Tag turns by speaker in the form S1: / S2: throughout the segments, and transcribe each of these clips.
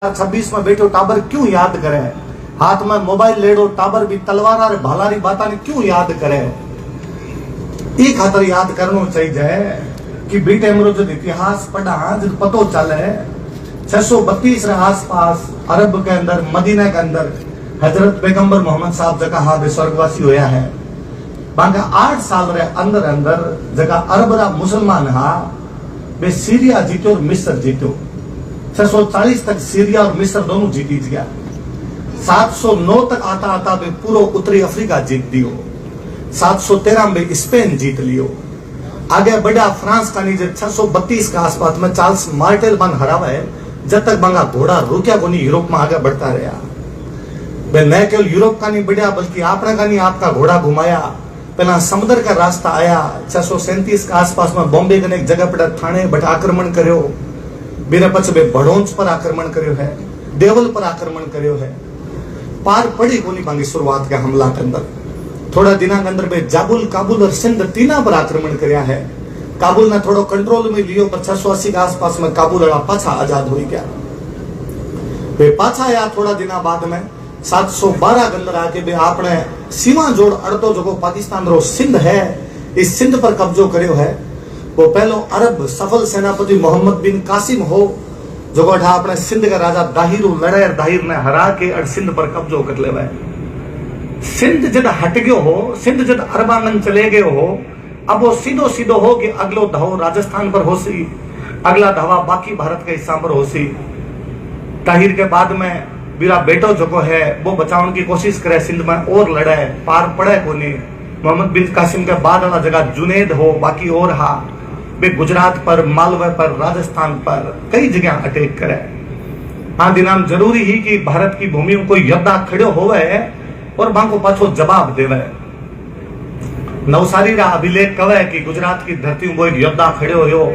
S1: 26 में बैठो टाबर क्यों याद करे, हाथ में मोबाइल लेडो टाबर भी तलवार और भालारी बात क्यों याद करे। ई खातर याद करना चाहिए कि बेटे मरो जो इतिहास पढ़ा जो पतो चले 632 रे आसपास अरब के अंदर मदीना के अंदर हजरत पैगंबर मोहम्मद साहब जगह हाँ बे स्वर्गवासी होया है। बांका 8 साल रे अंदर अंदर जगह अरब रा मुसलमान हा बे सीरिया जीतो और मिस्र जीतो। 640 तक सीरिया और मिस्र दोनों जीती गया। 709 तक आता आता बे पूरा उत्तरी अफ्रीका जीत दियो। 713 में स्पेन जीत लियो। आगे बढ़ा फ्रांस का नीचे 632 के आसपास में चार्ल्स मार्टेल बन हरावा है। जब तक बंगा घोड़ा रुकिया को नहीं यूरोप में आगे बढ़ता रहा। वे न केवल यूरोप का नहीं बढ़िया बल्कि आपने का नहीं आपका घोड़ा घुमाया। पहला समुद्र का रास्ता आया 637 के आसपास में बॉम्बे के एक जगह पर थाने बट आक्रमण करो। मेरे पछ बे भड़ोंच पर आक्रमण करो है, देवल पर आक्रमण करो है। पार पड़ी कोनी बांगी शुरुआत के हमला के अंदर थोड़ा दिना के अंदर बे जाबुल काबुल और सिंध तीना पर आक्रमण करया है। काबुल ने थोड़ो कंट्रोल में लियो पर 680 के आसपास में काबुल वाला पाछा आजाद हो गया। बे पाछा आया थोड़ा दिना बाद में 712 के अंदर आके बे आपने सीमा जोड़ अड़तो जो पाकिस्तान रो सिंध है, इस सिंध पर कब्जो कर्यो है। वो पहलो अरब सफल सेनापति मोहम्मद बिन कासिम हो जो अपने सिंध का राजा दाहिर लड़े, दाहिर ने हरा के अड़ सिंध पर कब्जो कर ले। सिंध जद हट गयो हो, सिंध जद अरबांगन चले गए हो, अब वो सीधो सीधो हो कि अगलो धाव राजस्थान पर होसी, अगला धावा बाकी भारत के हिस्सा पर होसी। दाहिर के बाद में बीरा बेटो जो है वो बचाने की कोशिश करे, सिंध में और लड़े, पार पड़े कोनी। मोहम्मद बिन कासिम के बाद वाला जगह जुनेद हो, बाकी और हा वे गुजरात पर, मालवा पर, राजस्थान पर कई जगह अटैक करे। हाँ दिनाम जरूरी ही कि भारत की भूमि में कोई योद्धा खड़ो होवे और बांको पाछो जवाब देवे। नवसारी रा अभिलेख कवे कि गुजरात की धरती में वो योद्धा खड़े हो,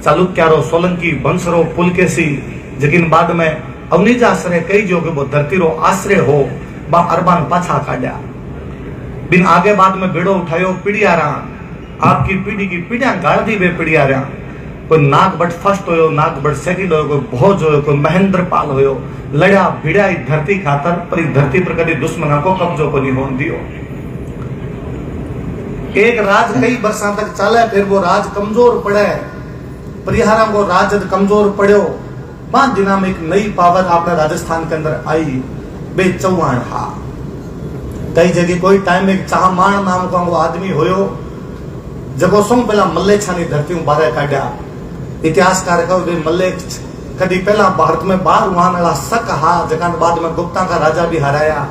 S1: चालुक्यारो, सोलंकी, बंसरो, पुलकेशी, जगिन बाद में अवनिजासरे कई जो वो धरती रो आश्रय हो बा अरबान पाछा काढ़ा। बिन आगे बाद में बेड़ो उठायो पीड़ियारा, आपकी पीढ़ी की पीढ़ियां गाड़ दी वे पीड़ियारा। कोई नागभट फर्स्ट हो, नागभट सेकंड हो, कोई भोज हो, कोई महेंद्र पाल हो, लड़ा भिड़ा धरती खातर पर इस धरती पर कभी दुश्मना को कब्जो को नहीं होने दियो। एक राज कई वर्षों तक चले, फिर वो राज कमजोर पड़े, परिहारा को राज कमजोर पड़ो। 5 दिना में एक नई पावर आपने राजस्थान के अंदर आई, बे चौहान हा। कई जगह कोई टाइम एक चाहमान नाम का वो आदमी होयो जगो सोंग पहला मल्लेछानी धरती में बाहर काढ़ा। इतिहासकार का मल्लेछ कभी पहला भारत में बाहर वहां वाला शक हा, जगन बाद में गुप्ता का राजा भी हराया,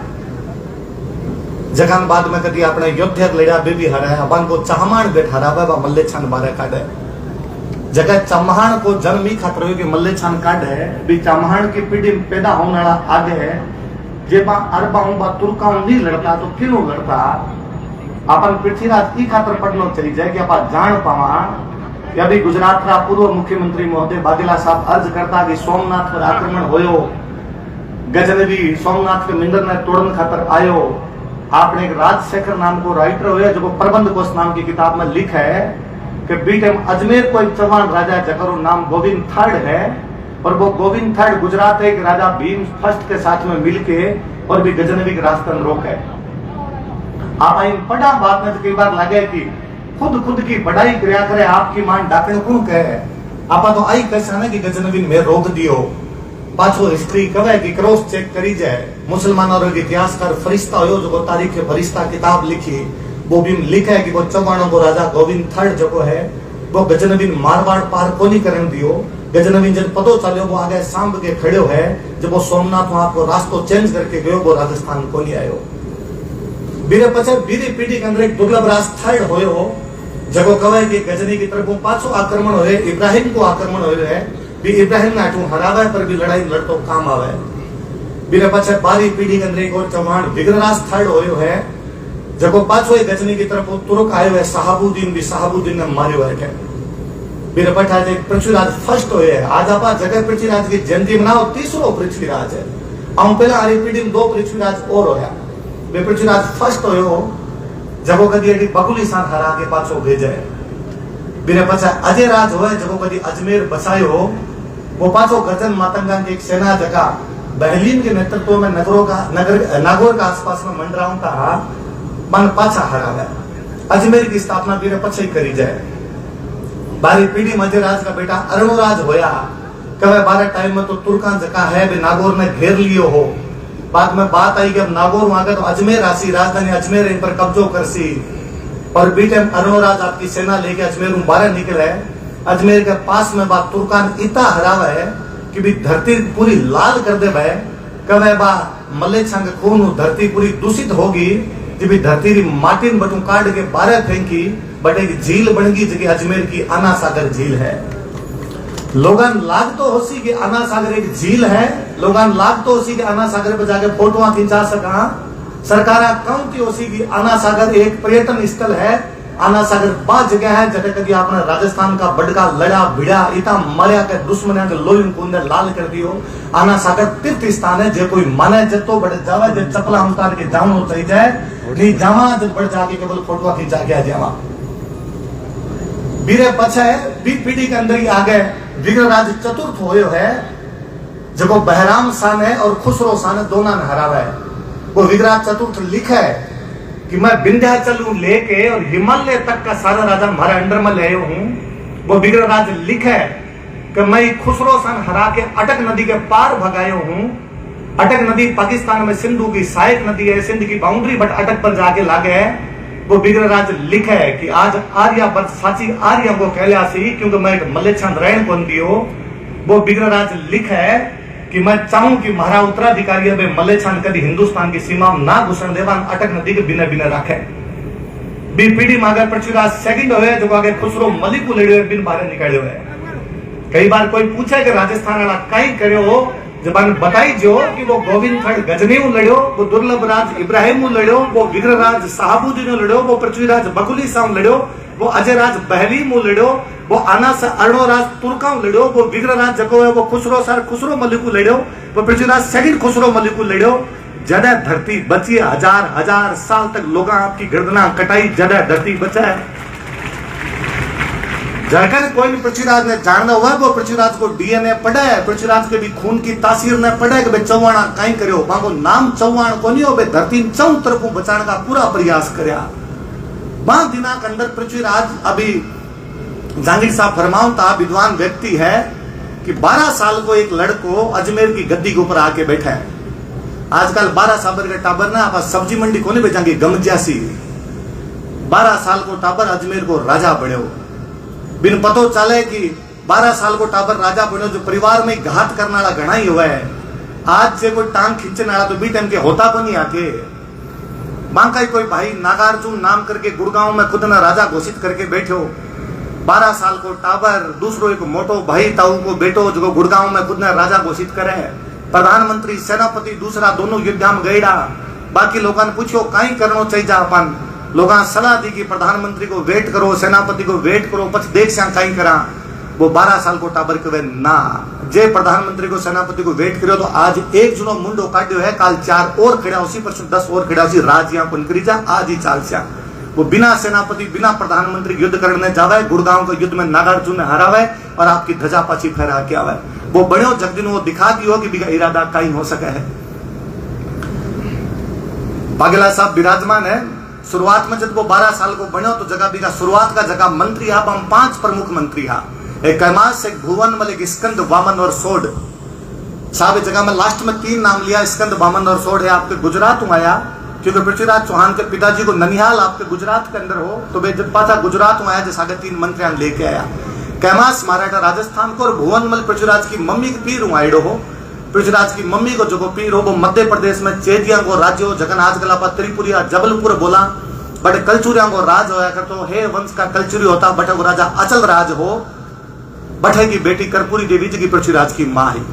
S1: जगन बाद में कभी अपने योद्धा लड़ा भी हराया। बान को चाहमान बेट हरावा बा मल्लेछान बाहर काढ़े। जगह चमहान को जन्म ही खातर हो कि मल्लेछान काढ़े भी चमहान की पीढ़ी में पैदा होने वाला आगे है। जे बा अरबाओं बा तुर्काओं नहीं लड़ता तो क्यों लड़ता। अपन पृथ्वीराज की खातर पढ़ना चाहिए कि आप जान पावा। या भी गुजरात का पूर्व मुख्यमंत्री महोदय बादिला साहब अर्ज करता कि सोमनाथ पर आक्रमण होयो, गजनवी सोमनाथ के मिंदर ने तोड़न खातर आयो। आपने एक राजशेखर नाम को राइटर हुए जो प्रबंध कोश नाम की किताब में लिखा है कि बीटे अजमेर कोई चौहान राजा जकरो नाम गोविंद थर्ड है, और वो गोविंद थर्ड गुजरात एक राजा भीम फर्स्ट के साथ में मिलके और भी गजनवी के रास्ते में रोके। आप इन पढ़ा बात में तो कई बार लगे कि खुद की बढ़ाई क्रिया करे, आपकी मान डाकण कौन कहे। आप तो आई कैसा ना कि गजनवी में रोक दियो। पाछो हिस्ट्री कहे कि क्रॉस चेक करी जाए। मुसलमानों के इतिहासकार फरिश्ता हो जो तारीख फरिश्ता किताब लिखी, वो भी लिखा है कि वो चौहानों को राजा गोविंद थर्ड जो है वो गजनवी मारवाड़ पार को नहीं करने दियो। गजनवी जब पतो चलो वो आगे सांभ के खड़े है, जब वो सोमनाथ वहां को रास्ता चेंज करके गयो वो राजस्थान को नहीं आयो। बीरे पचे बीरी पीढ़ी के अंदर एक दुर्लभ राज थर्ड होयो जगो कहे कि गजनी की तरफ पाछो आक्रमण होए, इब्राहिम को आक्रमण होए है भी इब्राहिम ने आठू हरावे पर भी लड़ाई लड़तो काम आवे। बीरे पचे 12वीं पीढ़ी के अंदर एक और चौहान विग्रहराज थर्ड होयो है जगो पाछो गजनी की तरफ तुर्क आयो है, साहबुद्दीन भी साहबुद्दीन ने मारियो है। बीरे पठा पृथ्वीराज फर्स्ट होए है। आज आप जगह पृथ्वीराज की जयंती मनाओ, तीसरो पृथ्वीराज है। आऊं पहला हरी पीढ़ी में 2 पृथ्वीराज और होया। वे पृथ्वीराज फर्स्ट होयो जगो कदी बकुली साथ हरा के पाछो भेजे। बीरे पछा अजय राज होए जगो कदी अजमेर बसायो वो पांचों गर्जन मातंगा की एक सेना जगह बहलीन के नेतृत्व में नागौर का आसपास में मंडराओं का मन पाछा हरा है। अजमेर की स्थापना भी पछे करी जाए। बारी पीढ़ी मध्यराज का बेटा अरुणराज होया कहे बारह टाइम में तो तुर्कान जगह है भी नागौर ने घेर लियो हो। बाद में बात आई कि अब नागौर वहां गए तो अजमेर आसी, राजधानी अजमेर इन पर कब्जो करसी। और बी टाइम अरुणराज आपकी सेना लेके अजमेर बाहर निकले। अजमेर के पास में बात तुर्कान इतना हरावा है कि भी धरती पूरी लाल कर दे भाई। कहे बा मल्लेछां के खून धरती पूरी दूषित होगी। जब धरती री माटी बटू काट के बारह फेंकी बट एक झील बन गई जगह अजमेर की आना सागर झील है। लोगन लाग तो होसी कि आना सागर एक झील है, लोगन लाग तो होसी कि आना सागर पर जाके फोटो खिंचा सका। सरकार कहती होसी कि आना सागर एक पर्यटन स्थल है। आना सागर बा जगह है जगह कभी आपने राजस्थान का बड़का लड़ा भिड़ा इतना मरिया के दुश्मन के लोही कुंदे लाल कर दियो। आना सागर तीर्थ स्थान है जे कोई माने जतो बड़े जावा जे चपला उतार के जानो चाहिए जाए नहीं जावा जब बढ़ जाके केवल फोटो खिंचा के जावा। बीरे पछे बी पीढ़ी के अंदर ही आ गए विग्रहराज चतुर्थ होयो है जब बहराम शान है और खुसरो शान है दोनों ने हरावा है। वो विग्रहराज चतुर्थ लिखा है कि मैं विंध्याचल लेके और हिमालय तक का सारा राजा हमारे अंडर में ले हूं। वो विग्रहराज लिखा है कि मैं खुसरो शान हरा के अटक नदी के पार भगायो हूं। अटक नदी पाकिस्तान में सिंधु की सहायक नदी है, सिंध की बाउंड्री बट अटक पर जाके लागे है। वो विग्रहराज लिखा है कि आज आर्यावर्त साची आर्य को कहलासी क्योंकि मैं एक मल्लेछां रहन कौन दियो। वो विग्रहराज लिखा है कि मैं चाहूं कि महारा उत्तराधिकारी अब मल्लेछां कभी हिंदुस्तान की सीमा में ना घुसन देवा अटक नदी के बिना बिना रखे। बी पीढ़ी में अगर पृथ्वीराज सेकंड हुए जो आगे खुसरो मलिक को लड़े बिन बाहर निकाले हुए। कई बार कोई पूछे कि राजस्थान वाला कई करो जब बताई जो कि वो गोविंद खड़ गजनी लड़ो, वो दुर्लभ राज इब्राहिम लड़ो, वो विग्रहराज साहबुद्दीन लड़ो, वो पृथ्वीराज बकुली साहब लड़ो, वो अजयराज बहलीम लड़ो, वो आना से अरुणराज तुर्काऊ लड़ो, वो विग्रहराज जको है वो खुसरो मलिक लड़ो, वो पृथ्वीराज सेकंड खुसरो मलिक लड़ो। ज्यादा धरती बची, हजार हजार साल तक लोग आपकी गर्दना कटाई, ज्यादा धरती बचा है। जगह कोई भी पृथ्वीराज ने जानना हुआ वो पृथ्वीराज को डीएनए पढ़ा है, पृथ्वीराज के भी खून की तासीर ने पढ़ा है कि भाई चौहाना कहीं करो बाको नाम चौहान को नहीं हो भाई धरती चौ तरफ बचाने का पूरा प्रयास करया। वहां दिना के अंदर पृथ्वीराज अभी जहांगीर साहब फरमावता विद्वान व्यक्ति है कि 12 साल को एक लड़को अजमेर की गद्दी के ऊपर आके बैठा है। आजकल 12 साल के टाबर ना आप सब्जी मंडी को नहीं बेचांगे गमजासी। 12 साल को टाबर अजमेर को राजा बने बिन पतो चले कि 12 साल को टाबर राजा बनो जो परिवार में घात करने वाला घना ही हुआ है। आज से कोई टांग खींचने वाला तो बी टाइम के होता को नहीं आके मां का कोई भाई नागार्जुन नाम करके गुड़गांव में खुद ना राजा घोषित करके बैठो। 12 साल को टाबर दूसरो एक मोटो भाई ताऊ को बेटो जो गुड़गांव में खुद ने राजा घोषित करे। प्रधानमंत्री सेनापति दूसरा दोनों युद्ध में गईड़ा। बाकी लोगों ने पूछो कहीं करना चाहिए अपन लोग सलाह दी कि प्रधानमंत्री को वेट करो, सेनापति को वेट करो, पछ देख से कहीं करा। वो 12 साल को टाबर कहे ना जे प्रधानमंत्री को सेनापति को वेट करो तो आज एक जुनो मुंडो काट्यो है, काल 4 और खड़ा उसी पर 10 और खड़ा उसी राज यहाँ करी जा आज ही चाल से। वो बिना सेनापति बिना प्रधानमंत्री युद्ध करने जावे, गुड़गांव के युद्ध में नागार्जुन ने हरावे और आपकी ध्वजा पाछी फहरा के आवे। वो बड़ो जगदिन वो दिखा दी हो कि बिगा इरादा कहीं हो सके है। बागेला साहब विराजमान है। शुरुआत में जब वो 12 साल को बनो तो जगह बिगा शुरुआत का जगह मंत्री आप हम 5 प्रमुख मंत्री हा, एक कैमास, एक भुवन मल, एक स्कंद, वामन और सोड साहब। जगह में लास्ट में 3 नाम लिया, स्कंद, वामन और सोड है। आपके गुजरात में आया क्योंकि पृथ्वीराज चौहान के पिताजी को ननिहाल आपके गुजरात के अंदर हो तो वे जब पाचा गुजरात में आया जैसा 3 मंत्रियां लेके आया। कैमास मराठा राजस्थान को और भुवन मल पृथ्वीराज की मम्मी के पीर आइडो हो। पृथ्वीराज की मम्मी को जो पीर हो वो मध्य प्रदेश में चेदिया को राज्य हो, जगन आजकल आप त्रिपुरिया जबलपुर बोला बट कलचुरिया को राज होया कर तो हे वंश का कलचुरी होता बट वो राजा अचल राज हो। बठे की बेटी कर्पूरी देवी जी की पृथ्वीराज की माँ है।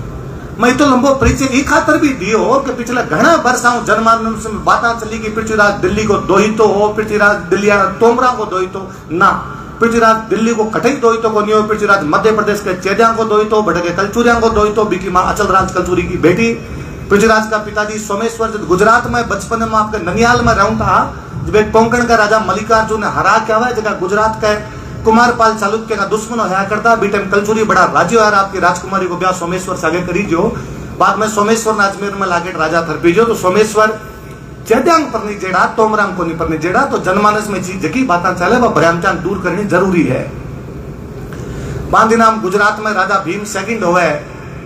S1: मैं तो लंबो परिचय ई खातर भी दियो कि पिछले घना वर्षा जनमानस में बातें चली कि पृथ्वीराज दिल्ली को दोहितो हो, पृथ्वीराज दिल्लिया तोमरा को दोहितो ना, पृथ्वीराज दिल्ली को कठई दोहितो को नहीं हो, पृथ्वीराज मध्य प्रदेश के चेदिया को दोहितो, बटके कलचुरिया को दोहितो, बीकी माँ अचल राज कलचुरी की बेटी। पृथ्वीराज का पिताजी सोमेश्वर जब गुजरात में बचपन में आपके ननियाल में रहूं था जब एक कोंकण का राजा मल्लिकार्जुन ने हरा क्या हुआ जगह गुजरात का कुमारपाल चालुक्य का दुश्मन होया करता। बीटेम कलचुरी बड़ा राज्य यार आपकी राजकुमारी को ब्याह सोमेश्वर सागे करी जो बाद में सोमेश्वर ने अजमेर में लागे राजा थरपीजो तो सोमेश्वर चैद्यांग पर नहीं जेड़ा तोमरांग को नहीं पर नहीं जेड़ा तो जनमानस में चीज जकी बातें चले वह भ्रांतियां दूर करनी जरूरी है। बांधीनाम गुजरात में राजा भीम सेकंड हुए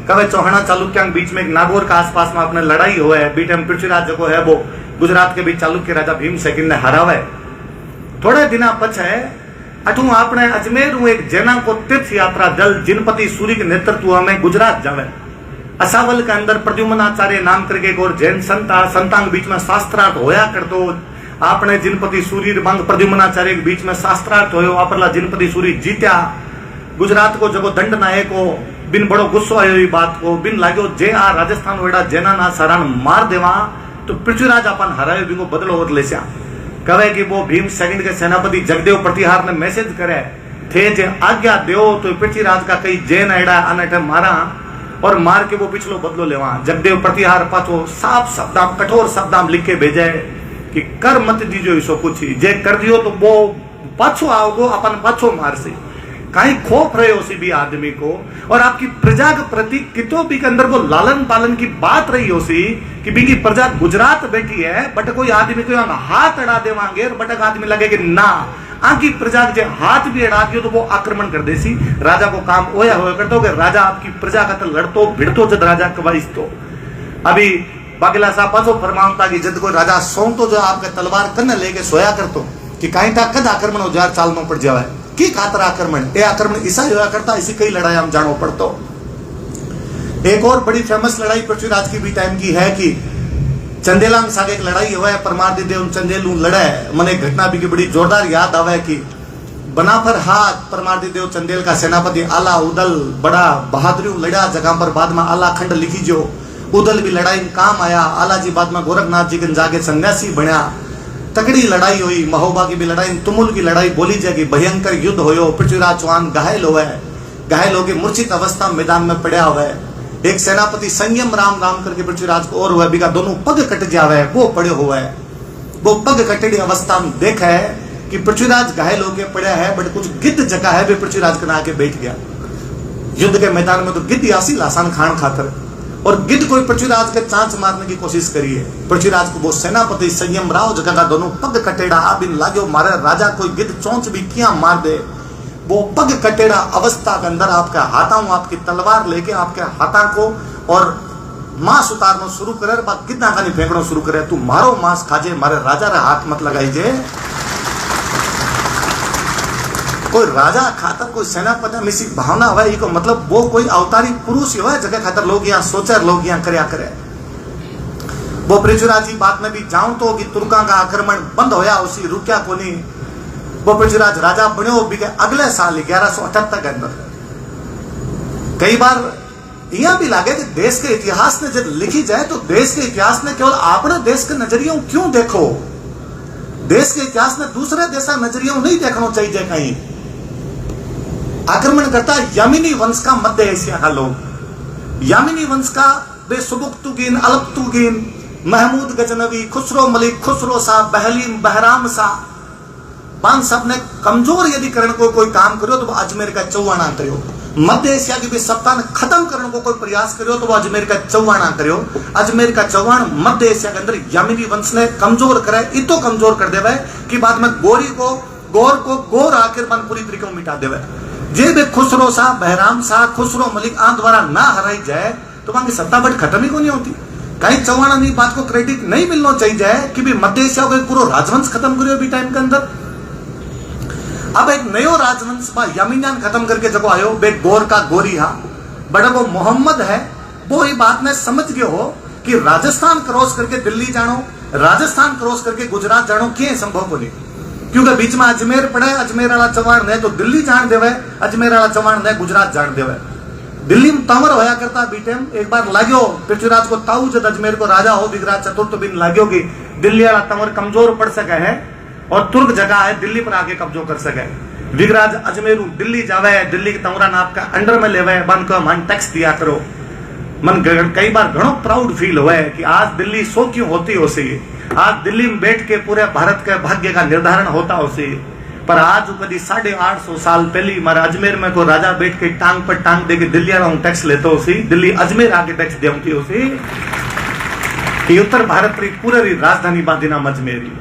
S1: कवे चौहाना चालुक्य बीच में एक नागौर का आसपास में अपने लड़ाई हुए बीटेम पृथ्वीराज जो है वो गुजरात के बीच चालुक्य राजा भीम सेकंड ने हरावे। थोड़े दिन पछे अठू आपने अजमेर एक जैना को तीर्थ यात्रा दल जिनपति सूरी के नेतृत्व में गुजरात जावे। असावल के अंदर प्रद्युम्नाचार्य नाम करके एक और जैन संतांग बीच में शास्त्रार्थ होया करतो। आपने जिनपति सूरी बंग प्रद्युम्नाचार्य के बीच में शास्त्रार्थ होयो आपरला जिनपति सूरी जीत्या। गुजरात को जब दंड नायक को बिन बड़ो गुस्सो आयो ई बात को बिन लागो जे आ राजस्थान वेड़ा जैना ना सारण मार देवा तो पृथ्वीराज अपन हरायो बिंगो बदलो और लेस्या। कहे कि वो भीम सेकंड के सेनापति जगदेव प्रतिहार ने मैसेज करे थे जे आज्ञा देओ तो पृथ्वीराज का कई जैन एड़ा अनठ मारा और मार के वो पिछलो बदलो लेवा। जगदेव प्रतिहार पाछो साफ शब्दाम कठोर शब्दाम लिख के भेजे कि कर मत दीजो इसो कुछ जे कर दियो तो वो पाछो आओगो अपन पाछो मार से कहीं खौफ रहे उसी भी आदमी को और आपकी प्रजा के प्रति कितो भी के अंदर वो लालन पालन की बात रही उसी कि बिंगी प्रजा गुजरात बैठी है बट कोई आदमी को हाथ अड़ा देवांगे बट आदमी लगे कि ना आंकी प्रजा के हाथ भी अड़ा दियो तो वो आक्रमण कर देसी। राजा को काम ओया होया करतो कि राजा आपकी प्रजा का लड़तो भिड़तो जद राजा कवाइस तो अभी बागेला साहब पाछो फरमावता कि जद कोई राजा सोंतो जो आपके तलवार कन्न लेके सोया करतो कि कहीं तक कद आक्रमण हो जार चाल में पड़ जावे की खातर आक्रमण ये आक्रमण ईसा होया करता इसी कई लड़ाई हम जानो पड़तो। एक और बड़ी फेमस लड़ाई पृथ्वीराज की भी टाइम की है कि चंदेलांग सागे एक लड़ाई हुआ है परमारदी देव चंदेलू लड़े मने घटना भी की बड़ी जोरदार याद आवे कि बनाफर हाथ परमारदी देव चंदेल का सेनापति आला उदल बड़ा बहादुरी लड़ा जगह पर बाद में आला खंड लिखी जो उदल भी लड़ाई में काम आया। आला जी बाद में गोरखनाथ जी के जाके सन्यासी बना। तगड़ी लड़ाई हुई महोबा की भी लड़ाई तुमुल की लड़ाई बोली जाए कि भयंकर युद्ध होयो। पृथ्वीराज चौहान घायल हुआ है घायल होकर मूर्छित अवस्था मैदान में पड़ा हुआ है। एक सेनापति संयम राम राम करके पृथ्वीराज को और हुआ बिका दोनों पग कट जावे वो पड़े हुआ है। वो पग कटेड़ी अवस्था में देखा है कि पृथ्वीराज घायल होकर पड़ा है बट कुछ गिद्ध जगह है वे पृथ्वीराज के आके बैठ गया। युद्ध के मैदान में तो गिद्ध आसी लासान खान खातर और गिद्ध कोई पृथ्वीराज के चांच मारने की कोशिश करी है। पृथ्वीराज को वो सेनापति संयम राव जगह का दोनों पग कटेड़ा आप इन लागो मारे राजा कोई गिद्ध चोंच भी किया मार दे। वो पग कटेड़ा अवस्था के अंदर आपके हाथों आपकी तलवार लेके आपके हाथा को और मांस उतारना शुरू करे बाद कितना खानी फेंकना शुरू करे तू मारो मांस खाजे मारे राजा रे हाथ मत लगाईजे। कोई राजा खातर कोई सेनापति में इसी भावना हुआ को मतलब वो कोई अवतारी पुरुष हुआ जगह खातर लोग यहाँ सोचे लोग यहाँ करया करे। वो पृथ्वीराज की बात में भी जाऊं तो कि तुर्का का आक्रमण बंद होया उसी रुकिया को नहीं। वो पृथ्वीराज राजा बने भी अगले साल 1178 के अंदर कई बार यह भी लगे कि देश के इतिहास ने जब लिखी जाए तो देश के इतिहास ने केवल अपने देश के नजरियों क्यों देखो। देश के इतिहास ने दूसरे देश का नजरियों नहीं देखना चाहिए। कहीं आक्रमण करता यमिनी वंश का मध्य एशिया का लोग यमिनी वंश का बेसुबुक्तुगीन अलबतुगीन महमूद गजनवी खुसरो मलिक खुसरो शाह बहलीम बहराम शाह पांच सब ने कमजोर यदि करने को कोई काम करो तो वो अजमेर का चौवाना करो। मध्य एशिया की भी सत्ता ने खत्म करने को कोई प्रयास करो तो वो अजमेर का चौवाना करो। अजमेर का चौवान मध्य एशिया के अंदर यमिनी वंश ने कमजोर करे इतो कमजोर कर देवे कि बाद में गौर को गोर आखिर मन पूरी तरीके मिटा देवे। जे भी खुसरो शाह बहराम शाह खुसरो मलिक आ द्वारा ना हराई जाए तो वहां की सत्ता बट खत्म ही को नहीं होती। कहीं चौहान की बात को क्रेडिट नहीं मिलना चाहिए कि भी मध्य एशिया को पूरा राजवंश खत्म करियो भी टाइम के अंदर। अब एक नयो राजवंश यमीनियान खत्म करके जब आयो बे गोर का गोरी हा बड़ा वो मोहम्मद है वो ये बात ने समझ गए हो कि राजस्थान क्रॉस करके दिल्ली जानो राजस्थान क्रॉस करके गुजरात जानो क्या संभव को नहीं क्योंकि बीच में अजमेर पड़े अजमेर वाला चौहान ने तो दिल्ली जान देवे अजमेर वाला चौहान ने गुजरात जान देवे। दिल्ली में तंवर होया करता बीटेम एक बार लाग्यो पृथ्वीराज को ताऊ जब अजमेर को राजा हो विग्राज चतुर्थ बिन लाग्यो कि दिल्ली वाला तंवर कमजोर पड़ सके है और तुर्क जगह है दिल्ली पर आके कब्जो कर सके। विग्राज अजमेर दिल्ली जावे दिल्ली के तंवरा नाप का अंडर में लेवे बन को मन टैक्स दिया करो। मन कई बार घणो प्राउड फील हुआ है कि आज दिल्ली सो क्यों होती हो सी आज दिल्ली में बैठ के पूरे भारत के भाग्य का निर्धारण होता हो सी पर आज कभी 850 साल पहले मारे अजमेर में को राजा बैठ के टांग पर टांग दे के दिल्ली आ टैक्स लेते हो सी, दिल्ली अजमेर आके टैक्स देती हो सी कि उत्तर भारत री पूरी राजधानी बांधीना अजमेरी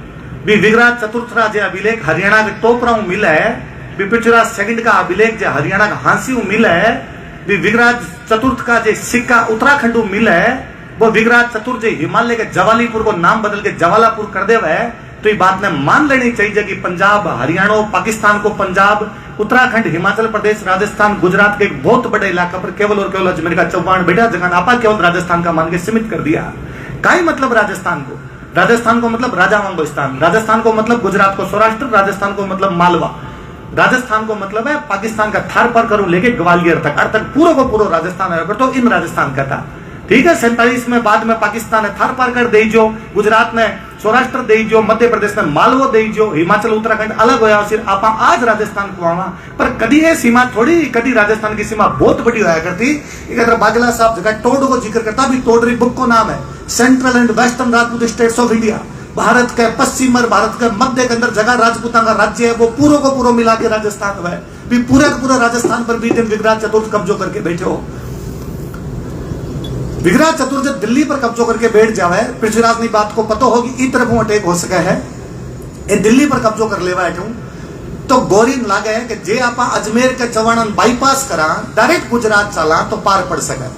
S1: भी विगराज चतुर्थ जे अभिलेख हरियाणा के टोपरा मिला है, भी पृथ्वीराज सेकंड का अभिलेख जो हरियाणा का हांसी मिला है, भी विगराज चतुर्थ का जो सिक्का उत्तराखंड मिला है, वो विगराज चतुर्थ हिमालय के जवालीपुर को नाम बदल के जवालापुर कर देवा है। तो ये बात ने मान लेनी चाहिए कि पंजाब हरियाणा पाकिस्तान को पंजाब उत्तराखंड हिमाचल प्रदेश राजस्थान गुजरात के एक बहुत बड़े इलाका पर केवल और केवल अजमेर का चौबान बेटा जगह आपा केवल राजस्थान का मान के सीमित कर दिया। काई मतलब राजस्थान को मतलब राजा वांगोस्तान, राजस्थान को मतलब गुजरात को सौराष्ट्र, राजस्थान को मतलब मालवा, राजस्थान को मतलब है पाकिस्तान का थार पर करूं लेके ग्वालियर तक, अर्थ तक पूरा को पूरा राजस्थान है तो इन राजस्थान का था। ठीक है, 47 में बाद में पाकिस्तान ने थार पार कर दे जो, गुजरात ने सौराष्ट्र दे जो, मध्य प्रदेश में मालवो दे जो, हिमाचल उत्तराखंड अलग होया, फिर आप आज राजस्थान को आवा। पर कभी ये सीमा थोड़ी, कभी राजस्थान की सीमा बहुत बड़ी होया करती। एक बागला साहब जगह टोड को जिक्र करता भी, टोडरी बुक को नाम है central and western Rajput states of India. Bharat के पश्चिम और भारत के मध्य के अंदर जगह राजपूता का राज्य है, वो पूरा को पूरा मिला के राजस्थान है। भी पूरा का पूरा राजस्थान पर भी दिन विगराज चतुर्थ कब्जो करके बैठे हो। विगराज चतुर्थ जब दिल्ली पर कब्जो करके बैठ जावे, पृथ्वीराज ने बात को पता होगी ई तरफ अटैक हो सके है, ये दिल्ली पर कब्जो कर लेवा है तो गोरीन लागे है कि जे आपा अजमेर के चवाणन बाईपास करा डायरेक्ट गुजरात चला तो पार पड़ सके।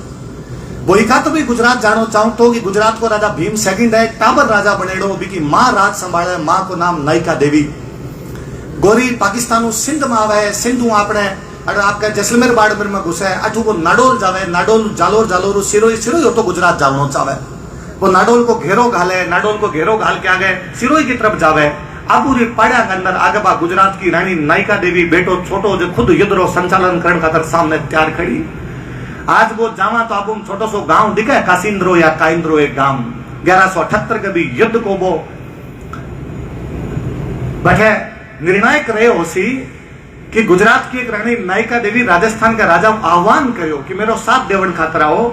S1: वो का तो भी गुजरात जानो चाहूं तो कि गुजरात को राजा भीम सेकंड है, टाबर राजा बनेड़ो भी की मां राज संभाले, मां को नाम नायिका देवी। गोरी पाकिस्तान सिंध में आवे, सिंधु आपने अगर आपका जैसलमेर बाड़मेर में घुसे अठू वो नाडोल जावे, नाडोल जालोर जालोर सिरोई सिरोई हो तो गुजरात जानो चाहे। वो नाडोल को घेरो घाले, नाडोल को घेरो घाल के आगे सिरोई की तरफ जावे। आबूरी पाड़ा के अंदर आगे बा गुजरात की रानी नायिका देवी बेटो छोटो जो खुद युद्ध रो संचालन करने खातर सामने तैयार खड़ी। आज वो जावा तो आपको छोटो सो गांव दिखे, कासिंद्रो या काइंद्रो एक गांव 1178 के भी युद्ध को वो बैठे निर्णायक रहे हो सी कि गुजरात की एक रानी नायिका देवी राजस्थान का राजा आह्वान करो कि मेरो साथ देवन खातर आओ,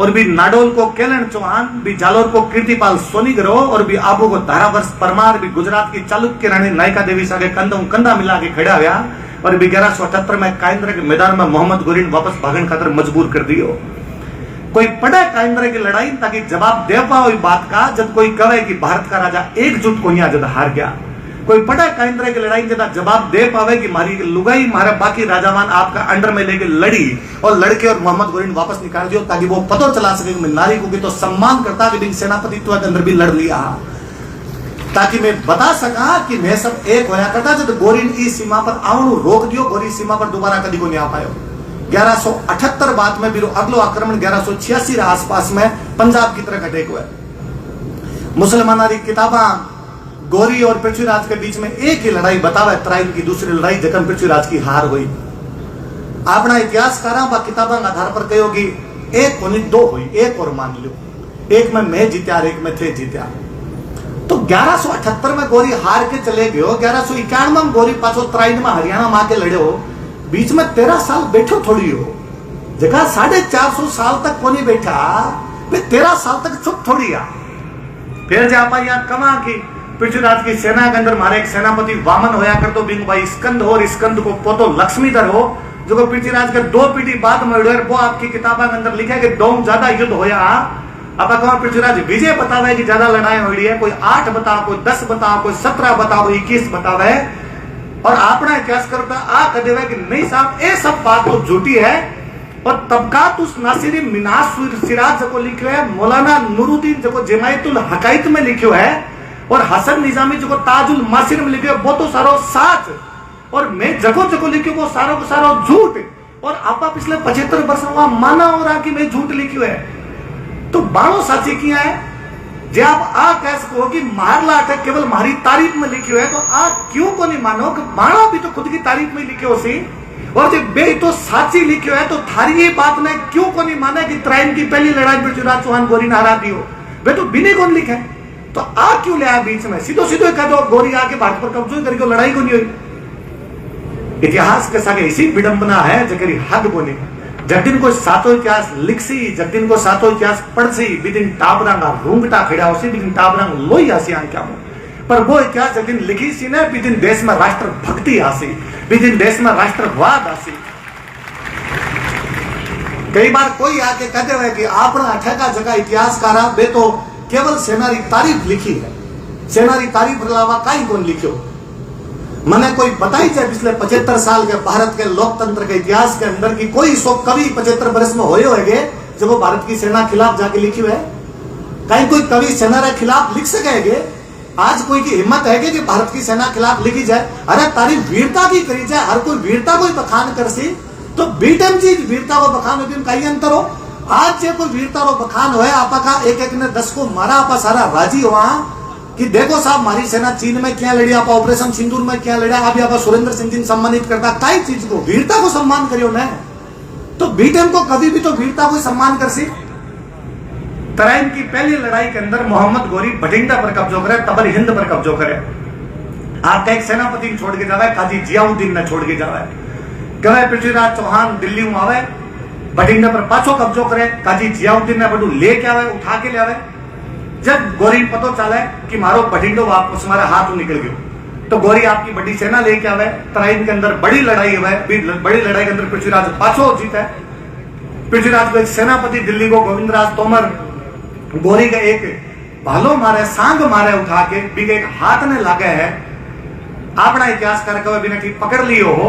S1: और भी नाडोल को केलन चौहान, भी जालोर को कीर्तिपाल सोनीग्रो, और भी आबू को धारावर्ष परमार भी गुजरात की चालुक्य रानी नायिका देवी सागे कंधा मिला के खड़ा हुआ, और भी 1178 में काइंद्रा के मैदान में मोहम्मद गोरी वापस भागन खातर मजबूर कर दियो। कोई पढ़े काइंद्रा की लड़ाई ताकि जवाब दे पाओ बात का, जब कोई कहे कि भारत का राजा एकजुट को यहाँ जब हार गया। कोई पढ़े काइंद्रा की लड़ाई जब जवाब दे पावे कि मारी लुगाई मारे बाकी राजावान आपका अंडर में लेके लड़ी और लड़के और मोहम्मद गोरी वापस निकाल दियो, ताकि वो पता चला सके कि नारी को भी तो सम्मान करता कि सेनापतित्व के अंदर भी लड़ लिया, ताकि मैं बता सका कि मैं सब एक होया करता। जब गोरी इस सीमा पर आवणु रोक दियो, गोरी सीमा पर दोबारा कभी को नहीं आ पायो। 1178 बाद में भी अगलो आक्रमण 1186 आसपास में पंजाब की तरफ अटैक हुआ। मुसलमाना की किताबा गोरी और पृथ्वीराज के बीच में एक ही लड़ाई बतावे, त्राइन की दूसरी लड़ाई जखन पृथ्वीराज की हार हुई। अपना इतिहासकारा बा किताबा के आधार पर कहो कि एक को नहीं दो हुई, एक और मान लो, एक में मैं जीत्या और एक में थे जीत्या। तो 1178 में गोरी हार के चले गए, 1191 में गोरी पाछो त्राइन में हरियाणा में आके लड़े हो, बीच में 13 साल बैठो थोड़ी हो, जगह 450 साल तक को नहीं बैठा, 13 साल तक चुप थोड़ी आ। फिर जा पाई कमा की पृथ्वीराज की सेना के अंदर हमारे एक सेनापति वामन होया कर तो बिंग भाई स्कंद हो, और स्कंद को पोतो लक्ष्मीधर हो, जो पृथ्वीराज के 2 पीढ़ी बाद में वो आपकी किताबा के अंदर लिखा है कि 2 ज्यादा युद्ध होया। अब कहा पृथ्वीराज विजय बतावे कि ज्यादा लड़ाई हुई है, कोई 8 बताओ, कोई 10 बताओ, कोई 17 बताओ, 21 बतावे, और अपना इतिहास करता आ कर देवे कि नहीं साहब ये सब बात तो झूठी है। और तबकात उस नासिरी मिनास सिराज जो लिखो है, मौलाना नूरुद्दीन जो जमायतुल हकायत में लिखो है, और हसन निजामी जो ताजुल मासिर में लिखे वो तो सारो साच, और मैं जगो जगो लिखो वो सारो को सारो झूठ, और आपा पिछले 75 वर्ष वहां माना हो रहा कि मैं झूठ लिखियो है। तो बाणो साची किया है, जे आप आ कह सको कि मारला अटक केवल मारी तारीफ में लिखियो है, तो आ क्यों को नहीं मानो कि बाणा भी तो खुद की तारीफ में लिखियो सी, और जब बे तो साची लिखियो है तो थारी ये बात ने क्यों को नहीं माना कि त्राइन की पहली लड़ाई में पृथ्वीराज चौहान गोरी ने हरा दियो, वे तो बिने कौन लिखे, तो आ क्यों ले आया बीच में, सीधो सीधो कह दो गोरी आके भारत पर कब्जा करके लड़ाई को नहीं हुई। इतिहास के सागे इसी विडंबना है जकरी हद बोली। जब दिन को सातों इतिहास लिखसी, जब दिन को सातों इतिहास पढ़सी, बिदिन टाबरंगा रूंगटा खड़ा होसी, बिदिन टाबरंग लोई आसी आन क्या पर वो इतिहास जिन लिखी सी ना भी जिन देश में राष्ट्र भक्ति आसी, भी जिन देश में राष्ट्रवाद आसी। कई बार कोई आके कहते हुए कि आपने अठेका जगह इतिहासकारा बे तो केवल सेना री तारीफ लिखी है, सेना री तारीफ अलावा कहीं कौन लिखियो। मैंने कोई बताई जाए पिछले 75 साल के भारत के लोकतंत्र के इतिहास के अंदर की कोई सो कवि 75 वर्ष में होए होगे जब वो भारत की सेना खिलाफ जाके लिखी है। कहीं कोई कवि सेना के खिलाफ लिख सकेगे? आज कोई की हिम्मत है कि भारत की सेना खिलाफ लिखी जाए? अरे तारी वीरता की करी जाए, हर कोई वीरता को बखान कर सी तो बीटम जी वीरता को बखान हो कहीं अंतर हो। आज जे कोई वीरता रो बखान हो आपा का एक एक ने 10 को मारा आपा सारा राजी हुआ कि देखो साहब हमारी सेना चीन में क्या लड़ी, आप ऑपरेशन सिंदूर में क्या लड़ा, अभी आप सुरेंद्र सिंह जी सम्मानित करता कई चीज को वीरता को सम्मान करियो न। तो बीटम को कभी भी तो वीरता को सम्मान कर सी। तराइन की पहली लड़ाई के अंदर मोहम्मद गोरी भटिंडा पर कब्जो करे, तबर हिंद पर कब्जो करे। आपका एक सेनापति छोड़ के जावे, काजी जियाउद्दीन ने छोड़ के जावे। कहे पृथ्वीराज चौहान दिल्ली में आवे, भटिंडा पर पाछो कब्जो करे, काजी जियाउद्दीन ने बड़ू लेके आवे, उठा के ले आवे। जब गोरी पतो चले कि मारो भटिंडो वापस हमारे हाथ निकल गयो, तो गोरी आपकी बड़ी सेना लेके आवे। तराइन के अंदर बड़ी लड़ाई हुई, बड़ी लड़ाई के अंदर पृथ्वीराज पाछो जीता है। पृथ्वीराज को सेनापति दिल्ली को गोविंदराज तोमर गोरी का एक भालो मारे, सांग मारे उठा के भी एक हाथ ने लागे है। अपना इतिहास कर बिना ठीक पकड़ लियो हो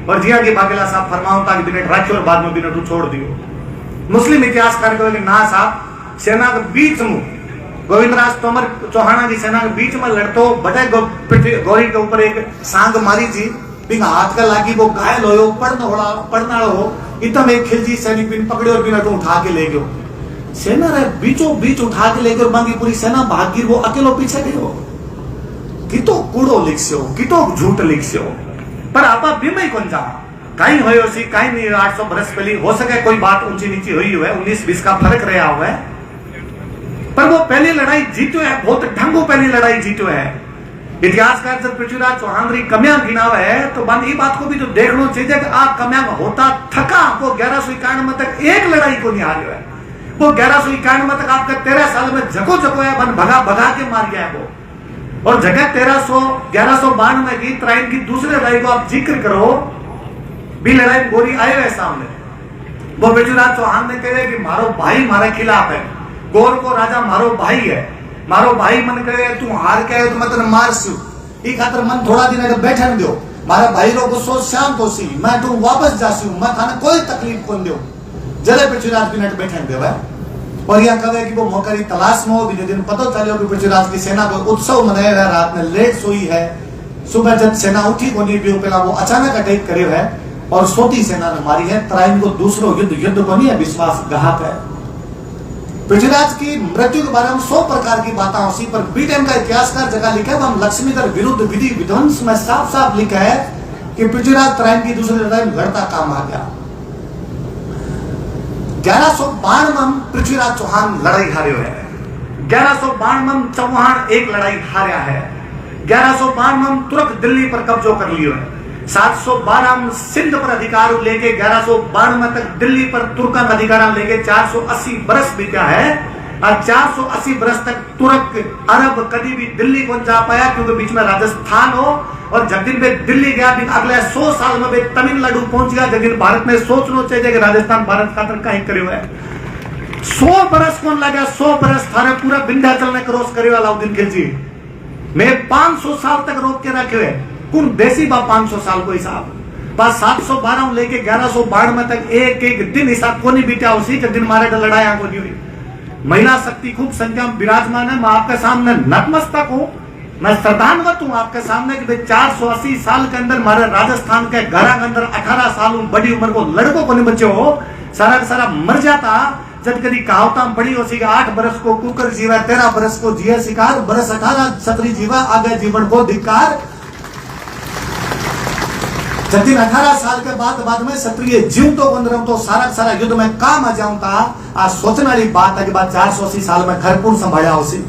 S1: और जिया की बागेला साहब फरमाओ ताकि बिना राखी और बाद में बिना तू छोड़ दियो। मुस्लिम इतिहास कर ना साहब सेना के बीच में गोविंदराज तोमर चौहाना की सेना के बीच में लड़तो बटे गौरी के ऊपर एक सांग मारी थी, बिना हाथ का लागी वो घायल हो पड़ना हो इतम एक खिलजी सैनिक बिन पकड़े और बिना उठा के ले गयो। सेना रे बीचों बीच उठा के लेकर बाकी पूरी सेना भाग गई, वो अकेलो पीछे गयो। कितो कूड़ो लिखस्यो, कितो झूठ लिखस्यो, पर आपा बीमे कौन जा कहीं होयो सी कहीं नहीं। 800 बरस पहले हो सके कोई बात ऊंची नीची हुई है, 19-20 का फर्क रहा हुआ है, पर वो पहली लड़ाई जीतो है, बहुत ढंगो पहली लड़ाई जीतो है। इतिहासकार जब पृथ्वीराज चौहान री कमियां गिनावे है तो बंद ये बात को भी तो देखना चाहिए कि आ कमियां होता थका वो 1191 तक एक लड़ाई को नहीं हारियो है। वो 1191 तक आपका 13 साल में जगो जगो है बन भगा भगा के मार गया है वो। और जगह 1192 की तराइन की दूसरी लड़ाई को आप जिक्र करो, भी लड़ाई गोरी आए हुए सामने, वो पृथ्वीराज चौहान ने कहे कि मारो भाई हमारे खिलाफ है, गौर को राजा मारो भाई है, मारो भाई मन करे तू हार के तो मैं तेरे मार सू ई खातर मन थोड़ा दिन अगर बैठन दो, मारा भाई रो गुस्सो शांत हो सी, मैं तू वापस जासी हूं, मैं थाने कोई तकलीफ को दो जले पृथ्वीराज मिनट बैठन दे। और यह कहे कि वो मौका की तलाश में हो भी दिन पता चलो कि पृथ्वीराज की सेना को उत्सव मनाया है, रात में लेट सोई है, सुबह जब सेना उठी को नहीं भी पहला वो अचानक अटैक करे है और सोती सेना ने मारी है। तराइन को दूसरो युद्ध को नहीं है विश्वासघात है। पृथ्वीराज की मृत्यु के बारे में 100 प्रकार की बातें उसी पर बीटेम का इतिहासकार जगह लिखा है, हम लक्ष्मीधर विरुद्ध विधि विध्वंस में साफ साफ लिखा है कि पृथ्वीराज तराइन की दूसरी लड़ाई में लड़ता काम आ गया। 1192 में पृथ्वीराज चौहान लड़ाई हारे हुए है, 1192 में चौहान एक लड़ाई हारा है, 1192 में तुरक दिल्ली पर कब्जो कर लियो है, 712 में सिंध पर अधिकार लेके 1192 तक दिल्ली पर तुर्क का अधिकार लेके 480 बरस बीता है। और 480 बरस तक तुर्क अरब कभी भी दिल्ली को जा पाया क्योंकि बीच में राजस्थान हो, और जब दिन में दिल्ली गया अगले 100 साल में तमिलनाडु पहुंच गया। जब दिन भारत में सोचना चाहिए कि राजस्थान भारत खातर कहीं करे हुआ है। 100 बरस कौन लगा, 100 बरस थारे पूरा विंध्याचल ने क्रॉस करे वाला उदिन खिलजी मैं 500 साल तक रोक के रखे हुए कौन देसी बा 500 साल को हिसाब बस 712 लेके 1192 तक एक एक दिन हिसाब को नहीं बीता, उसी के दिन मारे लड़ाई को नहीं हुई। महिला शक्ति खूब संख्या में विराजमान है। मैं आपके सामने नतमस्तक हूं, मैं श्रद्धान्वित हूं आपके सामने कि 480 साल के अंदर हमारे राजस्थान के घर के अंदर 18 साल बड़ी उम्र को लड़कों को नहीं बचे हो, सारा का सारा मर जाता। जब कभी कहावता बड़ी हो सी 8 बरस को कुकर जीवा, 13 बरस को जिया शिकार, बरस 18 छतरी जीवा, आगे जीवन को धिक्कार। जब दिन 18 साल के बाद में क्षत्रिय जीव तो बन रहा हूं तो सारा युद्ध में काम आ जाऊं था। आज सोचने वाली बात है कि बाद 480 साल में घर कौन संभाला उसी,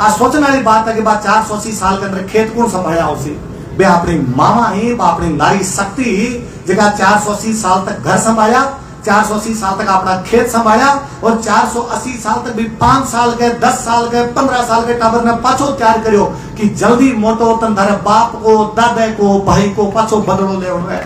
S1: आज सोचने वाली बात है कि बाद 480 साल के अंदर खेत कौन संभाला उसी। बे अपनी मामा ही अपनी नारी शक्ति ही जगह 480 साल तक घर संभाला, 480 साल तक अपना खेत संभाला और 480 साल तक भी 5 साल के 10 साल के 15 साल के टाबर ने पाछो तैयार करियो कि जल्दी मोटो तन थारे बाप को दादा को भाई को पाछो बदलो ले है।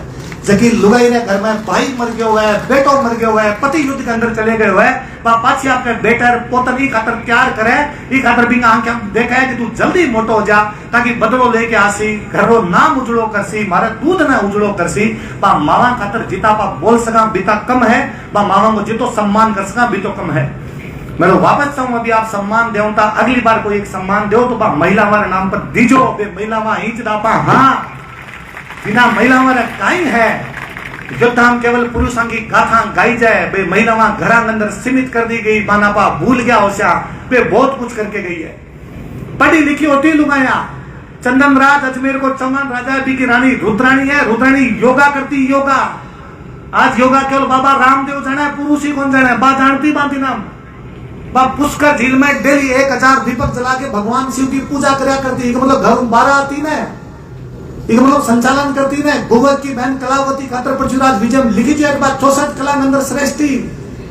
S1: जबकि लुगाई ने घर में भाई मर गयो है, बेटो मर गयो है, पति युद्ध के अंदर चले गए है, पाछी आपके बेटर पोतन ई खातर तैयार करे, ई खातर भी आंख देखा है कि तू जल्दी मोटो हो जा ताकि बदलो लेके आसी, घर रो नाम उजड़ो करसी, मारे दूध ना उजड़ो करसी। पा मावा खातर जिता पा बोल सका बीता कम है, पा मावा को जितो सम्मान कर सका भी तो कम है। मैं वापस चाहूं अभी आप सम्मान देव ता अगली बार कोई एक सम्मान दो तो पा महिला हमारे नाम पर दीजो, महिला वहां हिंच दापा हाँ बिना महिला हमारा काई है युद्धाम केवल पुरुषों की गाथा गाई जाए बे महिला वहां घर अंदर सीमित कर दी गई, बानापा भूल गया होशिया बे बहुत कुछ करके गई है। पढ़ी लिखी होती लुगाया, चंदन राज अजमेर को चौहान राजा बी की रानी रुद्राणी है, रुद्राणी योगा करती योगा। आज योगा केवल बाबा रामदेव जाना है, पुरुष ही कौन जाना है, बा जानती बाती नाम बा पुष्कर झील में डेली 1000 दीपक जला के भगवान शिव की पूजा करा करती, मतलब घर 12 आती ने एक मतलब संचालन करती ने। गोबर की बहन कलावती खातर पृथ्वीराज विजय लिखी थी एक बार 64 कला अंदर श्रेष्ठी,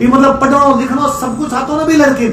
S1: ये मतलब पढ़नो लिखनो सब कुछ आतो ना भी लड़की,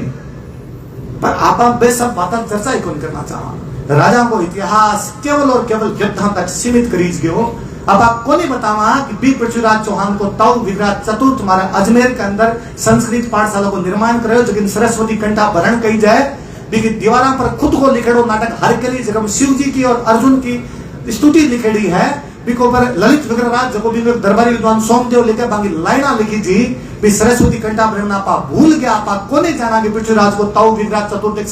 S1: पर आप बे सब बात चर्चा ही कौन करना चाहा। राजा को इतिहास केवल और केवल युद्ध तक सीमित करीज गयो। अब आप को नहीं बतावा कि बी पृथ्वीराज चौहान को ताऊ विराज चतुर्थ हमारा अजमेर के अंदर संस्कृत पाठशाला को निर्माण करायो, लेकिन सरस्वती कंठा भरण कही जाए दीवारा पर खुद को लिखेड़ो नाटक हरकेली जगह शिव जी की और अर्जुन की स्तुति लिखेड़ी है, बिको पर ललित विग्रहराज जको भी दरबारी विद्वान सोमदेव लिखे बाकी लाइना लिखी थी भी सरस्वती कंठा भरण पा भूल गया पा कोने जाना कि पृथ्वीराज को ताऊ विराज चतुर्थ